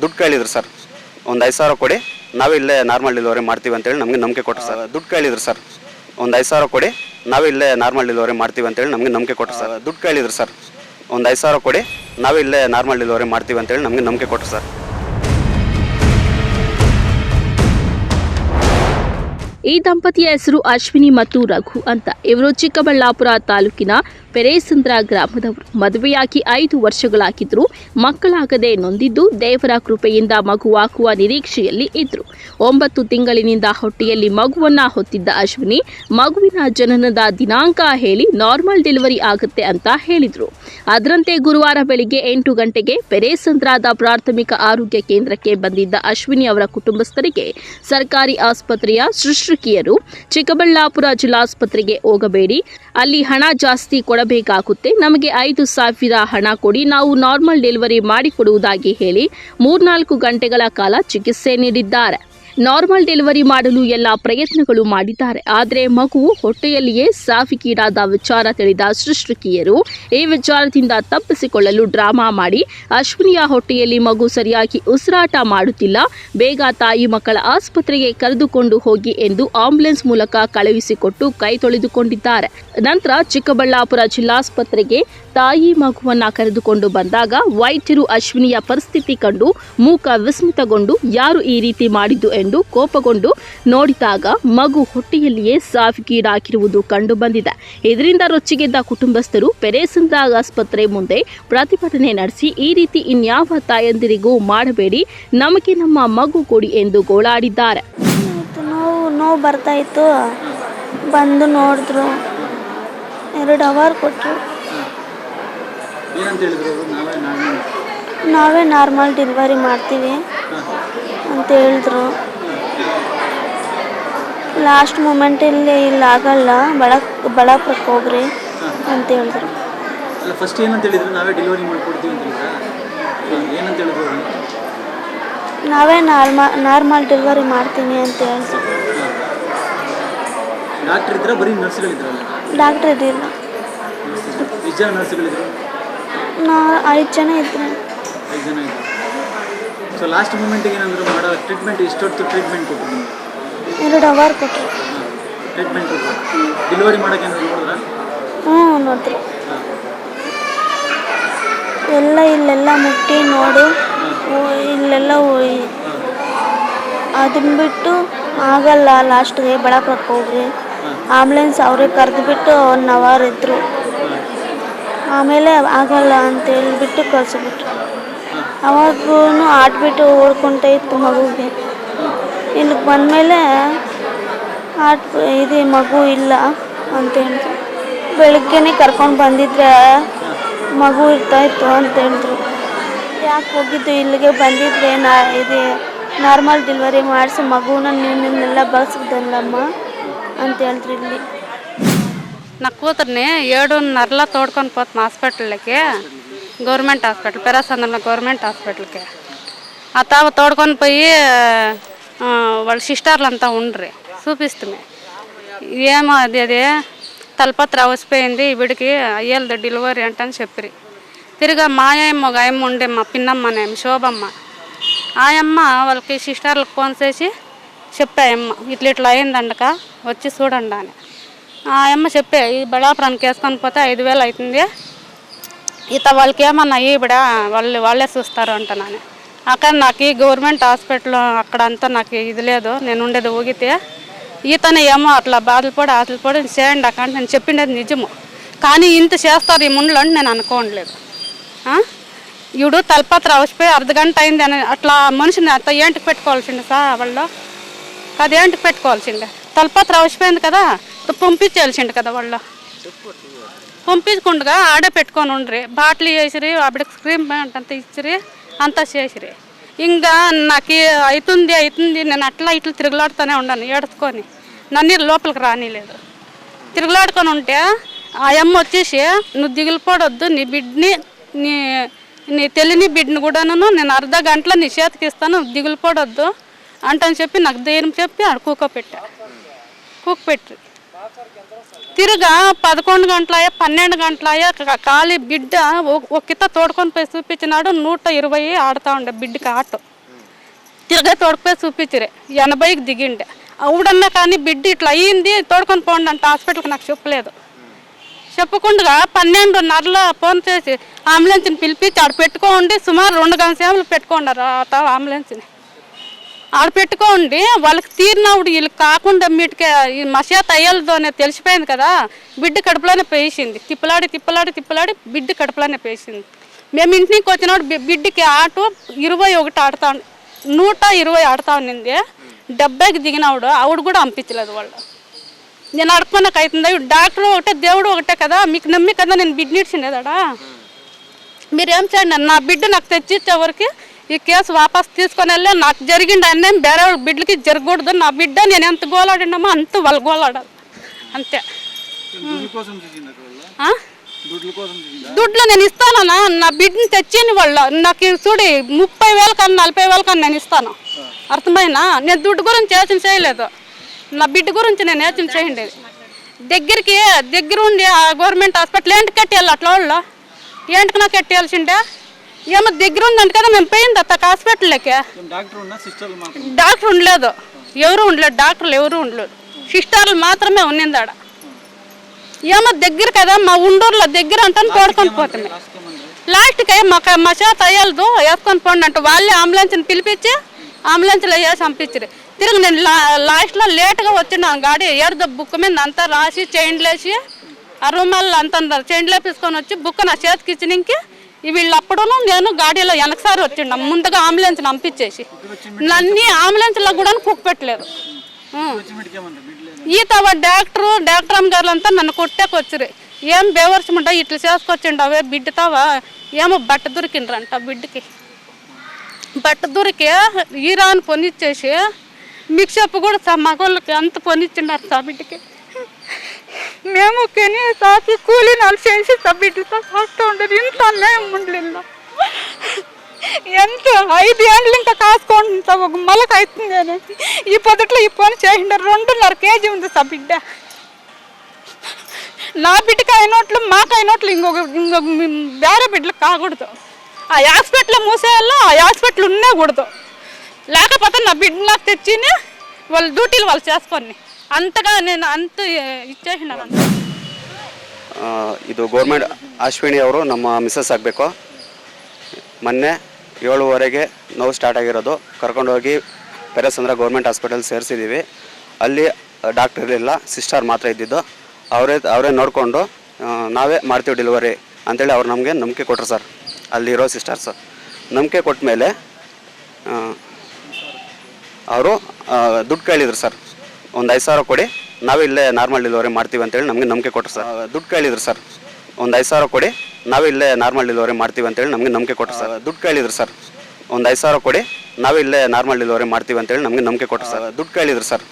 ದುಡ್ಡು ಕೇಳಿದ್ರು ಸರ್, ಒಂದು 5,000 ಕೊಡಿ, ನಾವೇ ಇಲ್ಲೇ ನಾರ್ಮಲ್ ಡೆಲಿವರಿ ಮಾಡ್ತೀವಿ ಅಂತೇಳಿ ನಮಗೆ ನಂಬಿಕೆ ಕೊಟ್ಟರು ಸರ್. ದುಡ್ಡು ಕೇಳಿದ್ರು ಸರ್, ಒಂದು 5,000 ಕೊಡಿ, ನಾವೇ ಇಲ್ಲೇ ನಾರ್ಮಲ್ ಡೆಲಿವರಿ ಮಾಡ್ತೀವಿ ಅಂತೇಳಿ ನಮಗೆ ನಂಬಿಕೆ ಕೊಟ್ಟರು ಸರ್. ದುಡ್ಡು ಕೇಳಿದ್ರು ಸರ್, ಒಂದು 5,000 ಕೊಡಿ, ನಾವೇ ಇಲ್ಲೇ ನಾರ್ಮಲ್ ಡೆಲಿವರಿ ಮಾಡ್ತೀವಿ ಅಂತೇಳಿ ನಮಗೆ ನಂಬಿಕೆ ಕೊಟ್ಟರು ಸರ್. ಈ ದಂಪತಿಯ ಹೆಸರು ಅಶ್ವಿನಿ ಮತ್ತು ರಘು ಅಂತ. ಇವರು ಚಿಕ್ಕಬಳ್ಳಾಪುರ ತಾಲೂಕಿನ ಪೆರೇಸಂದ್ರ ಗ್ರಾಮದವರು. ಮದುವೆಯಾಗಿ 5 ವರ್ಷಗಳಾಗಿದ್ರು. ಮಕ್ಕಳಾಗದೆ ನೊಂದಿದ್ದು ದೇವರ ಕೃಪೆಯಿಂದ ಮಗುವಾಗುವ ನಿರೀಕ್ಷೆಯಲ್ಲಿ ಇದ್ರು. 9 ತಿಂಗಳಿನಿಂದ ಹೊಟ್ಟೆಯಲ್ಲಿ ಮಗುವನ್ನ ಹೊತ್ತಿದ್ದ ಅಶ್ವಿನಿ ಮಗುವಿನ ಜನನದ ದಿನಾಂಕ ಹೇಳಿ ನಾರ್ಮಲ್ ಡೆಲಿವರಿ ಆಗುತ್ತೆ ಅಂತ ಹೇಳಿದ್ರು. ಅದರಂತೆ ಗುರುವಾರ ಬೆಳಿಗ್ಗೆ 8 ಗಂಟೆಗೆ ಪೆರೇಸಂದ್ರದ ಪ್ರಾಥಮಿಕ ಆರೋಗ್ಯ ಕೇಂದ್ರಕ್ಕೆ ಬಂದಿದ್ದ ಅಶ್ವಿನಿ ಅವರ ಕುಟುಂಬಸ್ಥರಿಗೆ ಸರ್ಕಾರಿ ಆಸ್ಪತ್ರೆಯ ಶುಶ್ರೂಷಕಿಯರು ಚಿಕ್ಕಬಳ್ಳಾಪುರ ಜಿಲ್ಲಾಸ್ಪತ್ರೆಗೆ ಹೋಗಬೇಡಿ, ಅಲ್ಲಿ ಹಣ ಜಾಸ್ತಿ ಕೊಡಬೇಕಾಗುತ್ತೆ, ನಮಗೆ 5,000 ಹಣ ಕೊಡಿ, ನಾವು ನಾರ್ಮಲ್ ಡೆಲಿವರಿ ಮಾಡಿಕೊಡುವುದಾಗಿ ಹೇಳಿ 3-4 ಗಂಟೆಗಳ ಕಾಲ ಚಿಕಿತ್ಸೆ ನೀಡಿದ್ದಾರೆ. ನಾರ್ಮಲ್ ಡೆಲಿವರಿ ಮಾಡಲು ಎಲ್ಲ ಪ್ರಯತ್ನಗಳು ಮಾಡಿದ್ದಾರೆ. ಆದರೆ ಮಗುವು ಹೊಟ್ಟೆಯಲ್ಲಿಯೇ ಸಾವಿಗೀಡಾದ ವಿಚಾರ ತಿಳಿದ ಶುಶ್ರೂಷಕಿಯರು ಈ ವಿಚಾರದಿಂದ ತಪ್ಪಿಸಿಕೊಳ್ಳಲು ಡ್ರಾಮಾ ಮಾಡಿ ಅಶ್ವಿನಿಯ ಹೊಟ್ಟೆಯಲ್ಲಿ ಮಗು ಸರಿಯಾಗಿ ಉಸಿರಾಟ ಮಾಡುತ್ತಿಲ್ಲ, ಬೇಗ ತಾಯಿ ಮಕ್ಕಳ ಆಸ್ಪತ್ರೆಗೆ ಕರೆದುಕೊಂಡು ಹೋಗಿ ಎಂದು ಆಂಬ್ಯುಲೆನ್ಸ್ ಮೂಲಕ ಕಳುಹಿಸಿಕೊಟ್ಟು ಕೈ ತೊಳೆದುಕೊಂಡಿದ್ದಾರೆ. ನಂತರ ಚಿಕ್ಕಬಳ್ಳಾಪುರ ಜಿಲ್ಲಾಸ್ಪತ್ರೆಗೆ ತಾಯಿ ಮಗುವನ್ನ ಕರೆದುಕೊಂಡು ಬಂದಾಗ ವೈದ್ಯರು ಅಶ್ವಿನಿಯ ಪರಿಸ್ಥಿತಿ ಕಂಡು ಮೂಕ ವಿಸ್ಮಿತಗೊಂಡು ಯಾರು ಈ ರೀತಿ ಮಾಡಿದ್ದು ಎಂದು ಕೋಪಗೊಂಡು ನೋಡಿದಾಗ ಮಗು ಹೊಟ್ಟೆಯಲ್ಲಿಯೇ ಸಾವಿಗೀಡಾಗಿರುವುದು ಕಂಡು ಬಂದಿದೆ. ಇದರಿಂದ ರೊಚ್ಚಿಗೆದ್ದ ಕುಟುಂಬಸ್ಥರು ಪೆರೇಸಂದ್ರ ಆಸ್ಪತ್ರೆ ಮುಂದೆ ಪ್ರತಿಭಟನೆ ನಡೆಸಿ ಈ ರೀತಿ ಇನ್ಯಾವ ತಾಯಂದಿರಿಗೂ ಮಾಡಬೇಡಿ, ನಮಗೆ ನಮ್ಮ ಮಗು ಕೊಡಿ ಎಂದು ಗೋಳಾಡಿದ್ದಾರೆ. ನೋವು ಬರ್ತಾ ಇತ್ತು, ಬಂದು ನೋಡಿದ್ರು, 2 ಅವರ್ ಕೊಟ್ಟರು. ನಾವೇ ನಾರ್ಮಲ್ ಡೆಲಿವರಿ ಮಾಡ್ತೀವಿ ಅಂತ ಹೇಳಿದ್ರು. ಲಾಸ್ಟ್ ಮೂಮೆಂಟಲ್ಲಿ ಇಲ್ಲಿ ಆಗಲ್ಲ, ಬಳ್ಳಾಪುರಕ್ಕೆ ಹೋಗ್ರಿ ಅಂತ ಹೇಳಿದ್ರು. ಫಸ್ಟ್ ಏನಂತ ಹೇಳಿದ್ರು? ನಾವೇ ಡೆಲಿವರಿ ಮಾಡ್ಕೊಡ್ತೀವಿ ಅಂತ ಹೇಳಿದ್ರಾ? ಏನಂತ ಹೇಳಿದ್ರು? ನಾವೇ ನಾರ್ಮಲ್ ಡೆಲಿವರಿ ಮಾಡ್ತೀನಿ ಅಂತ ಹೇಳಿದ್ರು. ಡಾಕ್ಟರ್ ಇದ್ರ ಬರೀ ನರ್ಸ್ಗಳಿದ್ರಲ್ಲ? ಡಾಕ್ಟರ್ ಇರಲಿಲ್ಲ. ಎಷ್ಟು ಜನ ನರ್ಸ್ಗಳಿದ್ರು? 5 ಜನ ಇದ್ರು. 5 ಜನ ಇದ್ರು. ಸೊ ಲಾಸ್ಟ್ ಮೂಮೆಂಟಿಗೆ ಏನಂದ್ರು ಮಾಡೋ ಟ್ರೀಟ್ಮೆಂಟ್ ಎಷ್ಟೊತ್ತು ಟ್ರೀಟ್ಮೆಂಟ್ ಕೊಟ್ಟರು? 2 ಅವರ್ ಕೊಟ್ಟರು. ಟ್ರೀಟ್ಮೆಂಟ್ ಕೊಟ್ಟರು. ಡೆಲಿವರಿ ಮಾಡೋಕೆ ಏನಾದ್ರು ನೋಡಿದ್ರಾ? ನೋಡಿದ್ರು. ಇಲ್ಲೆಲ್ಲ ಮುಟ್ಟಿ ನೋಡು, ಇಲ್ಲೆಲ್ಲ ಅದನ್ನ ಬಿಟ್ಟು ಆಗಲ್ಲ, ಲಾಸ್ಟ್ಗೆ ಬಳ್ಳಾಪುರಕ್ಕೆ ಹೋಗ್ರಿ, ಆಂಬ್ಯುಲೆನ್ಸ್ ಅವರೇ ಕರೆದುಬಿಟ್ಟು 1 ಅವರ್ ಇದ್ದರು. ಆಮೇಲೆ ಆಗಲ್ಲ ಅಂತ ಹೇಳಿಬಿಟ್ಟು ಕಳಿಸ್ಬಿಟ್ರು. ಅವಾಗೂ ಆಟ್ಬಿಟ್ಟು ಓಡ್ಕೊಳ್ತಾ ಇತ್ತು ಮಗುಗೆ. ಇಲ್ಲಿಗೆ ಬಂದಮೇಲೆ ಇದು ಮಗು ಇಲ್ಲ ಅಂತ ಹೇಳಿದ್ರು. ಬೆಳಗ್ಗೆನೇ ಕರ್ಕೊಂಡು ಬಂದಿದ್ರೆ ಮಗು ಇರ್ತಾಯಿತ್ತು ಅಂತ ಹೇಳಿದ್ರು. ಯಾಕೆ ಹೋಗಿದ್ದು, ಇಲ್ಲಿಗೆ ಬಂದಿದ್ರೆ ಇದು ನಾರ್ಮಲ್ ಡೆಲಿವರಿ ಮಾಡಿಸಿ ಮಗುನ ನಿನ್ನೆಲ್ಲ ಬಗ್ಸಿದ್ದಲ್ಲಮ್ಮ ಅಂತ ಹೇಳಿದ್ರು. ಇಲ್ಲಿ నా కూతుర్ని 7:30 తోడుకొని పోతాం హాస్పిటల్కి, గవర్నమెంట్ హాస్పిటల్, పెరాసంద్రంలో గవర్నమెంట్ హాస్పిటల్కి. ఆ తావ తోడుకొని పోయి వాళ్ళ సిస్టర్లు అంతా ఉండ్రి చూపిస్తుంది. ఏమో అది తలపత్ర అవసిపోయింది, వీడికి అయ్యేది డెలివరీ అంటని చెప్పిరి. తిరిగా మా ఆయమ్మ ఒక ఆయమ్మ ఉండే, మా పిన్నమ్మనే శోభమ్మ, ఆయమ్మ వాళ్ళకి సిస్టర్లకు ఫోన్ చేసి చెప్పాయమ్మ ఇట్లా అయిందండక వచ్చి చూడండి అని. ఆ అమ్మ చెప్పే ఈ బళ్ళాపురానికి వేసుకొని పోతే 5,000 అవుతుంది, ఇత వాళ్ళకి ఏమన్నా ఈవిడ వాళ్ళే చూస్తారు అంటున్నాను. అక్కడ నాకు ఈ గవర్నమెంట్ హాస్పిటల్ అక్కడంతా నాకు ఇది లేదు, నేను ఉండేది ఊగితే ఈతనే ఏమో అట్లా బాధపడి చేయండి అక్కడ నేను చెప్పిండేది నిజము. కానీ ఇంత చేస్తారు ఈ ముండ్లు అని నేను అనుకోవట్లేదు. ఇవిడు తలపత్ర అవసిపోయి 1/2 గంట అయింది అని అట్లా మనిషిని అంత ఏంటికి పెట్టుకోవాల్సిండే సార్, వాళ్ళు అది ఏంటికి పెట్టుకోవాల్సిండే, తలపత్ర అవసిపోయింది కదా, పంపించాల్సిండు కదా, వాళ్ళు పంపించకుండా ఆడే పెట్టుకొని ఉండ్రి, బాటిల్ వేసిరి, అప్పటికి స్క్రీన్ అంతా ఇచ్చిరి, అంతా చేసిరి. ఇంకా నాకు అవుతుంది నేను అట్లా ఇట్లా తిరుగులాడుతూనే ఉన్నాను ఏడుచుకొని, నన్ను లోపలికి రానిలేదు. తిరుగులాడుకొని ఉంటే ఆ అమ్మ వచ్చేసి నువ్వు దిగులు పడొద్దు, నీ బిడ్డని నీ తెలియని బిడ్డని కూడాను నేను 1/2 గంటలో నీ చేతికి ఇస్తాను, దిగులు పడొద్దు అంటని చెప్పి నాకు ధైర్యం చెప్పి ఆడ కూకపెట్టి తిరుగా 11 గంటలయ్యా 12 గంటలయ్యా ఖాళీ బిడ్డ ఒక్కిత తోడుకొని పోయి చూపించినాడు. 120 ఆడుతూ ఉండే బిడ్డకి ఆటో. తిరగా తోడుకుపోయి చూపించిరే 80కి దిగిండే అవుడన్నా కానీ బిడ్డ ఇట్లా అయ్యింది తోడుకొని పోండి అంటే హాస్పిటల్కి నాకు చెప్పలేదు. చెప్పకుండా 12:30 ఫోన్ చేసి అంబులెన్స్ని పిలిపించి ఆడ పెట్టుకోండి, సుమారు 2 గంటల సేవలు పెట్టుకున్నారు ఆ అంబులెన్స్ని. ఆడ పెట్టుకోండి వాళ్ళకి తీరినప్పుడు వీళ్ళకి కాకుండా మీటికే ఈ మషాత్ అయ్యాలతోనే తెలిసిపోయింది కదా, బిడ్డ కడుపులోనే పేసింది. తిప్పలాడి బిడ్డ కడుపులోనే పేసింది. మేము ఇంటికి వచ్చినప్పుడు బిడ్డకి ఆటో 21 ఆడుతా 120 ఆడుతా ఉన్నింది. 70కి దిగినప్పుడు ఆవిడ కూడా పంపించలేదు వాళ్ళు. నేను అడుక్కున్నాక అవుతుంది డాక్టర్ ఒకటే దేవుడు ఒకటే కదా, మీకు నమ్మి కదా నేను బిడ్డ ఇచ్చిండేదాడా, మీరేం చేయండి నా బిడ్డ నాకు తెచ్చిచ్చేవరకు ఈ కేసు వాపస్ తీసుకొని వెళ్ళి నాకు జరిగింది అన్నేం వేరే బిడ్డలకి జరగకూడదు, నా బిడ్డ నేను ఎంత గోలాడినామో అంత వాళ్ళు గోలాడాలి అంతే. దుడ్లు నేను ఇస్తానన్నా, నా బిడ్డని తెచ్చింది వాళ్ళు నాకు చూడి 30,000 కన్నా 40,000 కన్నా నేను ఇస్తాను. అర్థమైనా నేను దుడ్డు గురించి యోచన చేయలేదు, నా బిడ్డ గురించి నేను యోచన చేయండి. దగ్గర ఉండి ఆ గవర్నమెంట్ హాస్పిటల్ ఏంటి కట్టేయాలి అట్లా వాళ్ళు ఏంటికి నాకు కట్టేయాల్సిండే, ఏమో దగ్గర ఉందంటే కదా మేము పోయింది అత్త హాస్పిటల్లోకి. డాక్టర్ ఉండలేదు, ఎవరు ఉండలేదు, డాక్టర్లు ఎవరు ఉండలేదు, సిస్టర్లు మాత్రమే ఉన్నింది ఆడ. ఏమో దగ్గర కదా మా ఉండూరులో దగ్గర అంటాను తోడుకొని పోతుంది. లాస్ట్కి మాకు మషాత్ అయ్యాలదు వేసుకొని పోండి అంటే వాళ్ళే అంబులెన్స్ని పిలిపించి అంబులెన్స్లో వేసి పంపించారు. తిరిగి నేను లాస్ట్లో లేట్గా వచ్చినాను, గాడి ఏడుదో బుక్ మీద అంతా రాసి చైన్లు వేసి ఆ రూమాల్లో అంతా చైన్లు వేపించుకొని వచ్చి బుక్ నా చేతికి ఇచ్చినకి వీళ్ళు అప్పుడు నేను గాడీలో వెనకసారి వచ్చిండ ముందుగా అంబులెన్స్ పంపించేసి నన్ను అంబులెన్స్లో కూడా కుక్ పెట్టలేదు. ఈతవ డాక్టర్ అమ్మ గారు అంతా నన్ను కొట్టేకొచ్చిరు, ఏం బేవర్చమంటా ఇట్లా చేసుకొచ్చిండు అవే బిడ్డతావా, ఏమో బట్ట దొరికిండ్రంట బిడ్డకి. బట్ట దొరికి ఈరాని పొనిచ్చేసి మీకు చెప్పు కూడా మగోళ్ళకి అంత పొనిచ్చిండారు సా బిడ్డకి. మేము కెనీ సాకి కూలీ నాలు చేసి బిడ్డతో కాస్తూ ఉండదు, ఇంత అన్యాయం ఉండలేదు. ఎంత 5 ఏళ్ళు ఇంకా కాసుకుంటా ఒక మళ్ళీ అవుతుంది నేను ఈ పొద్దుట్లో ఈ పని చేసిండ 2.5 కేజీ ఉంది సా బిడ్డ. నా బిడ్డకి అయినట్లు మాకు అయినట్లు ఇంకొక వేరే బిడ్డలకు కాకూడదు. ఆ హాస్పిటల్ మూసేయాలో ఆ హాస్పిటల్ ఉండకూడదు, లేకపోతే నా బిడ్డ నాకు తెచ్చి వాళ్ళ డ్యూటీలు వాళ్ళు చేసుకొని అంతగా నేను అంత ಇಚ್ಛೆಹಿನ ಇದು ಗೌರ್ಮೆಂಟ್ ಅಶ್ವಿನಿ ಅವರು ನಮ್ಮ ಮಿಸ್ಸಸ್ ಆಗಬೇಕು. ಮೊನ್ನೆ 7:15 ನೋವು ಸ್ಟಾರ್ಟ್ ಆಗಿರೋದು, ಕರ್ಕೊಂಡೋಗಿ ಪೆರೇಸಂದ್ರ ಗೌರ್ಮೆಂಟ್ ಹಾಸ್ಪಿಟಲ್ ಸೇರಿಸಿದ್ದೀವಿ. ಅಲ್ಲಿ ಡಾಕ್ಟರ್ ಇರಲಿಲ್ಲ, ಸಿಸ್ಟರ್ ಮಾತ್ರ ಇದ್ದಿದ್ದು. ಅವರೇ ನೋಡಿಕೊಂಡು ನಾವೇ ಮಾಡ್ತೀವಿ ಡೆಲಿವರಿ ಅಂತೇಳಿ ಅವ್ರು ನಮಗೆ ನಂಬಿಕೆ ಕೊಟ್ಟರು ಸರ್. ಅಲ್ಲಿರೋ ಸಿಸ್ಟರ್ಸ್ ನಂಬಿಕೆ ಕೊಟ್ಟ ಮೇಲೆ ಅವರು ದುಡ್ಡು ಕೇಳಿದ್ರು ಸರ್, ಒಂದು 5,000 ಕೊಡಿ ನಾವೇ ಇಲ್ಲೇ ನಾರ್ಮಲ್ ಡೆಲಿವರಿ ಮಾಡ್ತೀವಿ ಅಂತೇಳಿ ನಮಗೆ ನಂಬಿಕೆ ಕೊಟ್ಟರು ಸರ್. ದುಡ್ಡು ಕೇಳಿದ್ರು ಸರ್, ಒಂದು 5,000 ಕೊಡಿ ನಾವೇ ಇಲ್ಲೇ ನಾರ್ಮಲ್ ಡೆಲಿವರಿ ಮಾಡ್ತೀವಿ ಅಂತೇಳಿ ನಮಗೆ ನಂಬಿಕೆ ಕೊಟ್ಟರು ಸರ್. ದುಡ್ಡು ಕೇಳಿದ್ರು ಸರ್, ಒಂದು 5,000 ಕೊಡಿ ನಾವೇ ಇಲ್ಲೇ ನಾರ್ಮಲ್ ಡೆಲಿವರಿ ಮಾಡ್ತೀವಿ ಅಂತೇಳಿ ನಮಗೆ ನಂಬಿಕೆ ಕೊಟ್ಟರು ಸರ್. ದುಡ್ಡು ಕೇಳಿದ್ರು ಸರ್,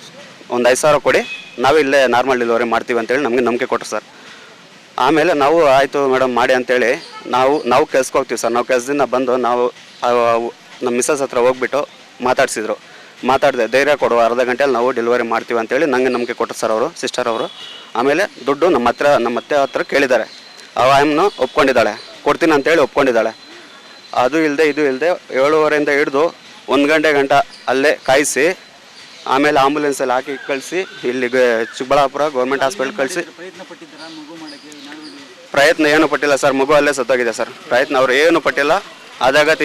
ಒಂದು 5,000 ಕೊಡಿ ನಾವೇ ಇಲ್ಲೇ ನಾರ್ಮಲ್ ಡೆಲಿವರಿ ಮಾಡ್ತೀವಿ ಅಂತೇಳಿ ನಮಗೆ ನಂಬಿಕೆ ಕೊಟ್ಟರು ಸರ್. ಆಮೇಲೆ ನಾವು ಆಯಿತು ಮೇಡಮ್ ಮಾಡಿ ಅಂತೇಳಿ ನಾವು ಕೆಲ್ಸಕ್ಕೆ ಹೋಗ್ತೀವಿ ಸರ್. ನಾವು ಕೆಲಸದಿಂದ ಬಂದು ನಾವು ನಮ್ಮ ಮಿಸ್ಸಸ್ ಹತ್ರ ಹೋಗ್ಬಿಟ್ಟು ಮಾತಾಡಿದೆ, ಧೈರ್ಯ ಕೊಡುವ ಅರ್ಧ ಗಂಟೆಯಲ್ಲಿ ನಾವು ಡೆಲಿವರಿ ಮಾಡ್ತೀವಿ ಅಂತೇಳಿ ನನಗೆ ನಂಬಿಕೆ ಕೊಟ್ಟರು ಸರ್ ಅವರು, ಸಿಸ್ಟರ್ ಅವರು. ಆಮೇಲೆ ದುಡ್ಡು ನಮ್ಮ ಅತ್ತೆ ಹತ್ರ ಕೇಳಿದ್ದಾರೆ, ಆಯಮ್ಮನು ಒಪ್ಕೊಂಡಿದ್ದಾಳೆ, ಕೊಡ್ತೀನಿ ಅಂತೇಳಿ ಒಪ್ಕೊಂಡಿದ್ದಾಳೆ. ಅದು ಇಲ್ಲದೆ ಇದು ಇಲ್ಲದೆ 7:15 ಹಿಡಿದು 1 ಗಂಟೆ ಅಲ್ಲೇ ಕಾಯಿಸಿ ಆಮೇಲೆ ಆಂಬುಲೆನ್ಸಲ್ಲಿ ಹಾಕಿ ಕಳಿಸಿ ಇಲ್ಲಿಗೆ ಚಿಕ್ಕಬಳ್ಳಾಪುರ ಗೌರ್ಮೆಂಟ್ ಹಾಸ್ಪಿಟಲ್ ಕಳಿಸಿ. ಪ್ರಯತ್ನ ಏನೂ ಪಟ್ಟಿಲ್ಲ ಸರ್, ಮಗು ಅಲ್ಲೇ ಸತ್ತೋಗಿದೆ ಸರ್. ಪ್ರಯತ್ನ ಅವ್ರು ಏನು ಪಟ್ಟಿಲ್ಲ,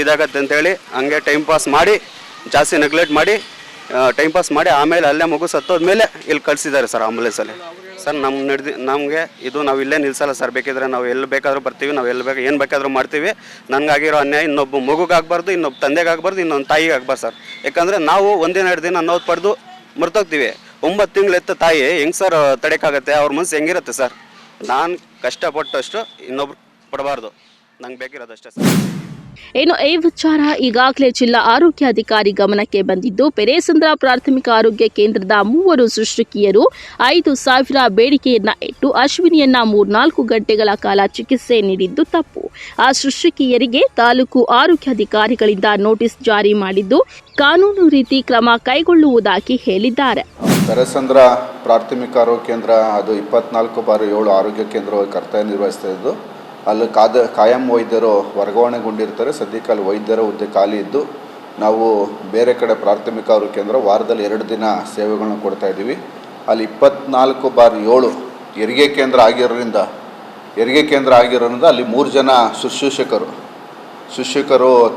ಇದಾಗತ್ತೆ ಅಂತೇಳಿ ಹಂಗೆ ಟೈಮ್ ಪಾಸ್ ಮಾಡಿ, ಜಾಸ್ತಿ ನೆಗ್ಲೆಕ್ಟ್ ಮಾಡಿ ಟೈಮ್ ಪಾಸ್ ಮಾಡಿ ಆಮೇಲೆ ಅಲ್ಲೇ ಮಗು ಸತ್ತೋದ್ಮೇಲೆ ಇಲ್ಲಿ ಕಳಿಸಿದ್ದಾರೆ ಸರ್ ಆಂಬುಲೆನ್ಸಲ್ಲಿ. ಸರ್ ನಮಗೆ ಇದು ನಾವು ಇಲ್ಲೇ ನಿಲ್ಲಿಸಲ್ಲ ಸರ್, ಬೇಕಿದ್ರೆ ನಾವು ಎಲ್ಲಿ ಬೇಕಾದರೂ ಬರ್ತೀವಿ, ನಾವು ಏನು ಬೇಕಾದರೂ ಮಾಡ್ತೀವಿ. ನನಗಾಗಿರೋ ಅನ್ಯಾಯ ಇನ್ನೊಬ್ಬ ಮಗುಗಾಗಬಾರ್ದು, ಇನ್ನೊಬ್ಬ ತಂದೆಗಾಗಬಾರ್ದು, ಇನ್ನೊಂದು ತಾಯಿಗೆ ಆಗಬಾರ್ದು ಸರ್. ಯಾಕಂದರೆ ನಾವು 1-2 ದಿನ ನೋವು ಪಡೆದು ಮರ್ತೋಗ್ತೀವಿ. 9 ತಿಂಗಳು ಎತ್ತ ತಾಯಿ ಹೆಂಗೆ ಸರ್ ತಡೆಯೋಕ್ಕಾಗತ್ತೆ? ಅವ್ರ ಮನಸ್ಸು ಹೆಂಗಿರುತ್ತೆ ಸರ್? ನಾನು ಕಷ್ಟಪಟ್ಟಷ್ಟು ಇನ್ನೊಬ್ರು ಪಡಬಾರ್ದು, ನಂಗೆ ಬೇಕಿರೋದು ಅಷ್ಟೇ ಸರ್. ಇನ್ನು ಈ ವಿಚಾರ ಈಗಾಗಲೇ ಜಿಲ್ಲಾ ಆರೋಗ್ಯಾಧಿಕಾರಿ ಗಮನಕ್ಕೆ ಬಂದಿದ್ದು, ಪೆರೇಸಂದ್ರ ಪ್ರಾಥಮಿಕ ಆರೋಗ್ಯ ಕೇಂದ್ರದ 3 ಶುಶ್ರೂಷಕಿಯರು 5,000 ಬೇಡಿಕೆಯನ್ನ ಇಟ್ಟು ಅಶ್ವಿನಿಯನ್ನ 3-4 ಗಂಟೆಗಳ ಕಾಲ ಚಿಕಿತ್ಸೆ ನೀಡಿದ್ದು ತಪ್ಪು. ಆ ಶುಶ್ರೂಷಕಿಯರಿಗೆ ತಾಲೂಕು ಆರೋಗ್ಯಾಧಿಕಾರಿಗಳಿಂದ ನೋಟಿಸ್ ಜಾರಿ ಮಾಡಿದ್ದು ಕಾನೂನು ರೀತಿ ಕ್ರಮ ಕೈಗೊಳ್ಳುವುದಾಗಿ ಹೇಳಿದ್ದಾರೆ. ಪೆರೇಸಂದ್ರ ಪ್ರಾಥಮಿಕ ಆರೋಗ್ಯ ಕೇಂದ್ರ ಅದು 24/7 ಆರೋಗ್ಯ ಕೇಂದ್ರವಾಗಿ ಕರ್ತವ್ಯ ನಿರ್ವಹಿಸ್ತಾ ಇದ್ದು, ಅಲ್ಲಿ ಕಾಯಂ ವೈದ್ಯರು ವರ್ಗಾವಣೆಗೊಂಡಿರ್ತಾರೆ. ಸದ್ಯಕ್ಕೆ ಅಲ್ಲಿ ವೈದ್ಯರ ಹುದ್ದೆ ಖಾಲಿ ಇದ್ದು ನಾವು ಬೇರೆ ಕಡೆ ಪ್ರಾಥಮಿಕ ಆರೋಗ್ಯ ಕೇಂದ್ರ ವಾರದಲ್ಲಿ 2 ದಿನ ಸೇವೆಗಳನ್ನ ಕೊಡ್ತಾಯಿದ್ದೀವಿ. ಅಲ್ಲಿ 24/7 ಹೆರಿಗೆ ಕೇಂದ್ರ ಆಗಿರೋದ್ರಿಂದ ಅಲ್ಲಿ 3 ಜನ ಶುಶ್ರೂಷಕರು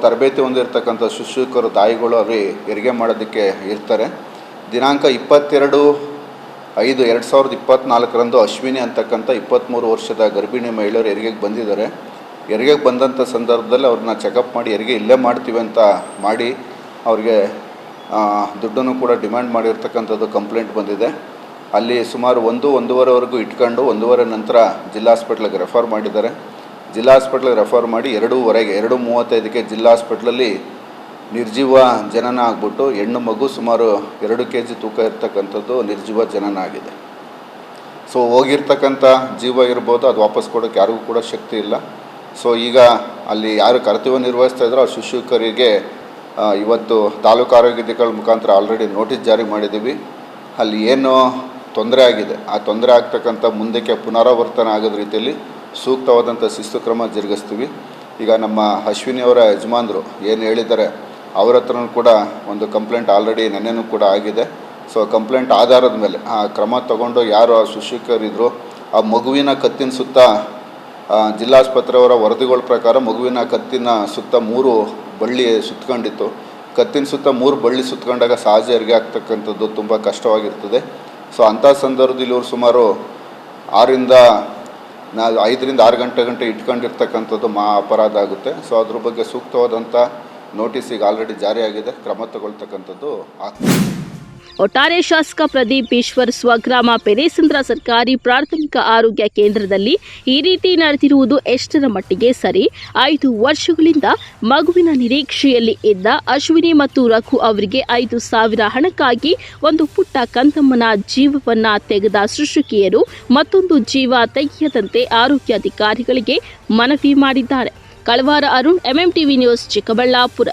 ತರಬೇತಿ ಹೊಂದಿರತಕ್ಕಂಥ ಶುಶ್ರೂಷಕರು ತಾಯಿಗಳು ಅವ್ರಿಗೆ ಹೆರಿಗೆ ಮಾಡೋದಕ್ಕೆ ಇರ್ತಾರೆ. ದಿನಾಂಕ 22/5/2024 ಅಶ್ವಿನಿ ಅಂತಕ್ಕಂಥ 23 ವರ್ಷದ ಗರ್ಭಿಣಿ ಮಹಿಳೆಯರು ಹೆರಿಗೆಗೆ ಬಂದಿದ್ದಾರೆ. ಹೆರಿಗೆಗೆ ಬಂದಂಥ ಸಂದರ್ಭದಲ್ಲಿ ಅವ್ರನ್ನ ಚೆಕಪ್ ಮಾಡಿ ಹೆರಿಗೆ ಇಲ್ಲೇ ಮಾಡ್ತೀವಿ ಅಂತ ಮಾಡಿ ಅವ್ರಿಗೆ ದುಡ್ಡನ್ನು ಕೂಡ ಡಿಮ್ಯಾಂಡ್ ಮಾಡಿರ್ತಕ್ಕಂಥದ್ದು ಕಂಪ್ಲೇಂಟ್ ಬಂದಿದೆ. ಅಲ್ಲಿ ಸುಮಾರು 1-1:30ವರೆಗೂ ಇಟ್ಕೊಂಡು 1:30 ನಂತರ ಜಿಲ್ಲಾ ಹಾಸ್ಪಿಟ್ಲಿಗೆ ರೆಫರ್ ಮಾಡಿದ್ದಾರೆ. ಜಿಲ್ಲಾ ಹಾಸ್ಪಿಟ್ಲಿಗೆ ರೆಫರ್ ಮಾಡಿ 2:35ಕ್ಕೆ ಜಿಲ್ಲಾ ಹಾಸ್ಪಿಟ್ಲಲ್ಲಿ ನಿರ್ಜೀವ ಜನನ ಆಗಿಬಿಟ್ಟು ಹೆಣ್ಣು ಮಗು ಸುಮಾರು 2 kg ತೂಕ ಇರ್ತಕ್ಕಂಥದ್ದು ನಿರ್ಜೀವ ಜನನ ಆಗಿದೆ. ಸೊ ಹೋಗಿರ್ತಕ್ಕಂಥ ಜೀವ ಇರ್ಬೋದು, ಅದು ವಾಪಸ್ ಕೊಡೋಕ್ಕೆ ಯಾರಿಗೂ ಕೂಡ ಶಕ್ತಿ ಇಲ್ಲ. ಸೊ ಈಗ ಅಲ್ಲಿ ಯಾರು ಕರ್ತವ್ಯ ನಿರ್ವಹಿಸ್ತಾ ಇದ್ರೋ ಆ ಶುಶ್ರೂಷಕರಿಗೆ ಇವತ್ತು ತಾಲೂಕು ಆರೋಗ್ಯಾಧಿಕಾರಿಗಳ ಮುಖಾಂತರ ಆಲ್ರೆಡಿ ನೋಟಿಸ್ ಜಾರಿ ಮಾಡಿದ್ದೀವಿ. ಅಲ್ಲಿ ಏನು ತೊಂದರೆ ಆಗಿದೆ ಆ ತೊಂದರೆ ಆಗ್ತಕ್ಕಂಥ ಮುಂದಕ್ಕೆ ಪುನರಾವರ್ತನೆ ಆಗೋದ ರೀತಿಯಲ್ಲಿ ಸೂಕ್ತವಾದಂಥ ಶಿಸ್ತು ಕ್ರಮ ಜರುಗಿಸ್ತೀವಿ. ಈಗ ನಮ್ಮ ಅಶ್ವಿನಿಯವರ ಯಜಮಾನರು ಏನು ಹೇಳಿದ್ದಾರೆ ಅವ್ರ ಹತ್ರನೂ ಕೂಡ ಒಂದು ಕಂಪ್ಲೇಂಟ್ ಆಲ್ರೆಡಿ ನೆನ್ನೆನೂ ಕೂಡ ಆಗಿದೆ. ಸೊ ಕಂಪ್ಲೇಂಟ್ ಆಧಾರದ ಮೇಲೆ ಆ ಕ್ರಮ ತಗೊಂಡು ಯಾರು ಆ ಶುಶ್ರೂಷಕರಿದ್ರು ಆ ಮಗುವಿನ ಕತ್ತಿನ ಸುತ್ತ ಜಿಲ್ಲಾಸ್ಪತ್ರೆಯವರ ವರದಿಗಳ ಪ್ರಕಾರ ಮಗುವಿನ ಕತ್ತಿನ ಸುತ್ತ 3 ಬಳ್ಳಿ ಸುತ್ತಕೊಂಡಿತ್ತು. ಕತ್ತಿನ ಸುತ್ತ 3 ಬಳ್ಳಿ ಸುತ್ತಕೊಂಡಾಗ ಸಹಜ ಹೆರಿಗೆ ಆಗ್ತಕ್ಕಂಥದ್ದು ತುಂಬ ಕಷ್ಟವಾಗಿರ್ತದೆ. ಸೊ ಅಂಥ ಸಂದರ್ಭದಲ್ಲಿ ಇವರು ಸುಮಾರು 5ರಿಂದ 6 ಗಂಟೆ ಇಟ್ಕೊಂಡಿರ್ತಕ್ಕಂಥದ್ದು ಅಪರಾಧ ಆಗುತ್ತೆ. ಸೊ ಅದ್ರ ಬಗ್ಗೆ ಸೂಕ್ತವಾದಂಥ ನೋಟಿಸಿಗೆ ಆಲ್ರೆಡಿ ಜಾರಿಯಾಗಿದೆ, ಕ್ರಮ ತಗೊಳ್ತಕ್ಕಂಥದ್ದು ಆಗ್ತದೆ. ಒಟ್ಟಾರೆ ಶಾಸಕ ಪ್ರದೀಪ್ ಈಶ್ವರ್ ಸ್ವಗ್ರಾಮ ಪೆರೇಸಂದ್ರ ಸರ್ಕಾರಿ ಪ್ರಾಥಮಿಕ ಆರೋಗ್ಯ ಕೇಂದ್ರದಲ್ಲಿ ಈ ರೀತಿ ನಡೆದಿರುವುದು ಎಷ್ಟರ ಮಟ್ಟಿಗೆ ಸರಿ? 5 ವರ್ಷಗಳಿಂದ ಮಗುವಿನ ನಿರೀಕ್ಷೆಯಲ್ಲಿ ಇದ್ದ ಅಶ್ವಿನಿ ಮತ್ತು ರಘು ಅವರಿಗೆ 5,000 ಹಣಕ್ಕಾಗಿ ಒಂದು ಪುಟ್ಟ ಕಂದಮ್ಮನ ಜೀವವನ್ನ ತೆಗೆದ ಶುಶ್ರೂಷಕಿಯರು ಮತ್ತೊಂದು ಜೀವ ತೆಗೆಯದಂತೆ ಆರೋಗ್ಯಾಧಿಕಾರಿಗಳಿಗೆ ಮನವಿ ಮಾಡಿದ್ದಾರೆ. ಕಳವಾರ ಅರುಣ್, MMTV ನ್ಯೂಸ್, ಚಿಕ್ಕಬಳ್ಳಾಪುರ.